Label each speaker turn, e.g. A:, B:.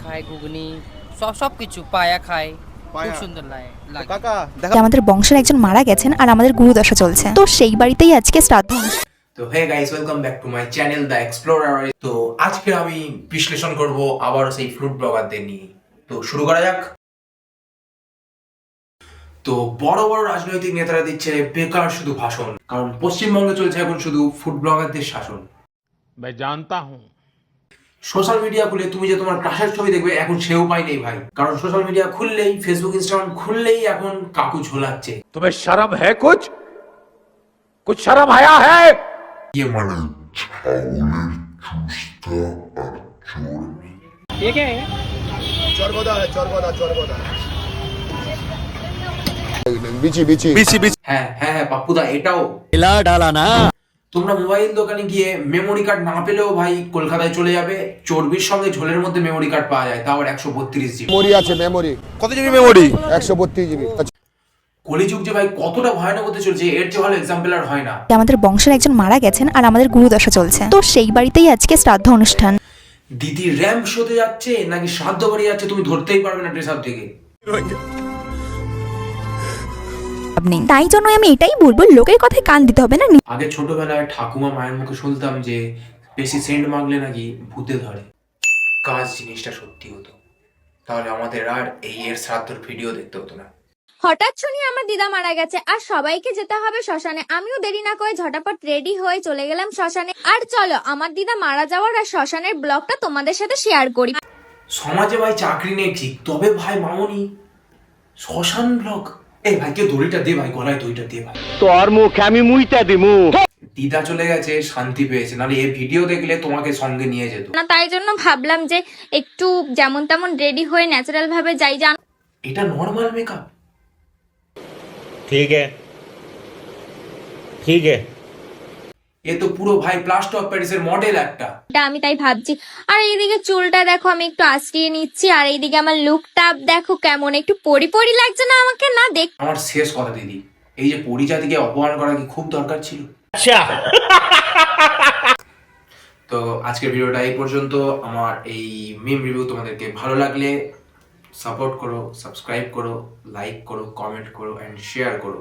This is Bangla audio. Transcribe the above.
A: খায় ঘুগনি সব কিছু পায়া খায়, খুব
B: পায়া।
A: সুন্দর লাগে।
B: কাকা
C: আমাদের বংশের একজন মারা গেছেন আর আমাদের গুরুদশা চলছে, তো সেই বাড়িতেই আজকে শ্রাদ্ধ অনুষ্ঠান।
D: তো hey guys, welcome back to my channel the explorer. তো আজকে আমি বিশ্লেষণ করব আবার সেই ফুড ব্লগারদের নিয়ে। তো শুরু করা যাক। তো বড় বড় রাজনৈতিক নেতারা দিচ্ছে বেকার শুধু ভাষণ, কারণ পশ্চিমবঙ্গে চলছে এখন শুধু ফুড ব্লগারদের শাসন।
E: मैं जानता हूं।
D: সোশ্যাল মিডিয়া খুলে তুমি যে তোমার ক্রাশের ছবি দেখবে এখন সেও পাই নেই ভাই, কারণ সোশ্যাল মিডিয়া খুললেই, ফেসবুক ইনস্টাগ্রাম খুললেই এখন কাকু ঝোলাচ্ছে।
E: तुम्हें शर्म है? कुछ शर्म आया है?
D: ये माना হ্যাঁ হ্যাঁ হ্যাঁ পাপ্পুদা, এটাও তোমরা মোবাইল দোকানে গিয়ে মেমোরি কার্ড না পেলেও ভাই কলকাতায় চলে যাবে, চর্বির সঙ্গে ঝোলের মধ্যে মেমোরি কার্ড পাওয়া যায়, তাও 132 জিবি
B: মেমোরি আছে। মেমোরি
E: কত জিবি মেমোরি?
B: 132 জিবি।
D: কলিযুগ যে ভাই কতটা ভয়ানক হতে চলছে, এর চেয়ে ভালো এক্সাম্পল আর হয় না।
C: আমাদের বংশের একজন মারা গেছেন আর আমাদের গুরুদশা চলছে, তো সেই বাড়িতেই আজকে শ্রাদ্ধ অনুষ্ঠান।
D: দিদি র্যাম্প শোতে যাচ্ছে নাকি শ্রাদ্ধ বাড়ি যাচ্ছে তুমি ধরতেই পারবে না ড্রেস আপ থেকে।
C: তাই জন্য আমি এটাই বলবো, লোকের কথায় কান দিতে হবে না।
D: আগে ছোটবেলায় ঠাকুমা মায়ের মুখে শুনতাম যে বেশি সেন্ট মাগলে নাকি ভূতে ধরে। কাজ জিনিসটা সত্যি হতো, তাহলে আমাদের আর এই এর শ্রাদ্ধর ভিডিও দেখতে হতো না।
F: হঠাৎ শুনি আমার দিদা মারা গেছে আর সবাইকে যেতে হবে শ্মশানে। আমিও দেরি না করে ঝটাপট রেডি হয়ে চলে গেলাম শ্মশানে। আর চলো আমার দিদা মারা যাওয়ার আর শ্মশানের ব্লগটা তোমাদের সাথে শেয়ার করি।
D: সমাজে ভাই চাকরি নেই ঠিক, তবে ভাই মামনি শ্মশান ব্লগ। এই ভাই কেউ দড়িটা দে ভাই, গলায় দড়িটা দে ভাই।
E: তোর মুখে আমি মুইটা দিমু।
D: দিদা চলে গেছে, শান্তি পেয়েছে, নাহলে এই ভিডিও দেখলে তোমাকে সঙ্গে নিয়ে যেত
F: না, তাই জন্য ভাবলাম যে একটু যেমন তেমন রেডি হয়ে ন্যাচারাল ভাবে যাই।
D: এটা নর্মাল মেকআপ।
E: ठीक है ठीक है।
D: এ তো পুরো ভাই প্লাস্টার অফ প্যারিসের মডেল একটা।
F: আমি তাই ভাবছি। আর এইদিকে চুলটা দেখো আমি একটু আঁচড়িয়ে নিচ্ছি, আর এইদিকে আমার লুকটা দেখো কেমন, একটু পরি পরি লাগছে না আমাকে? না দেখ।
D: আমার শেষ কথা দিদি, এই যে পরিজাতিকে অপমান করা কি খুব দরকার ছিল? তো আজকের ভিডিওটা এই পর্যন্ত। আমার এই মিম রিভিউ তোমাদেরকে ভালো লাগলে সাপোর্ট করো, সাবস্ক্রাইব করো, লাইক করো, কমেন্ট করো এন্ড শেয়ার করো।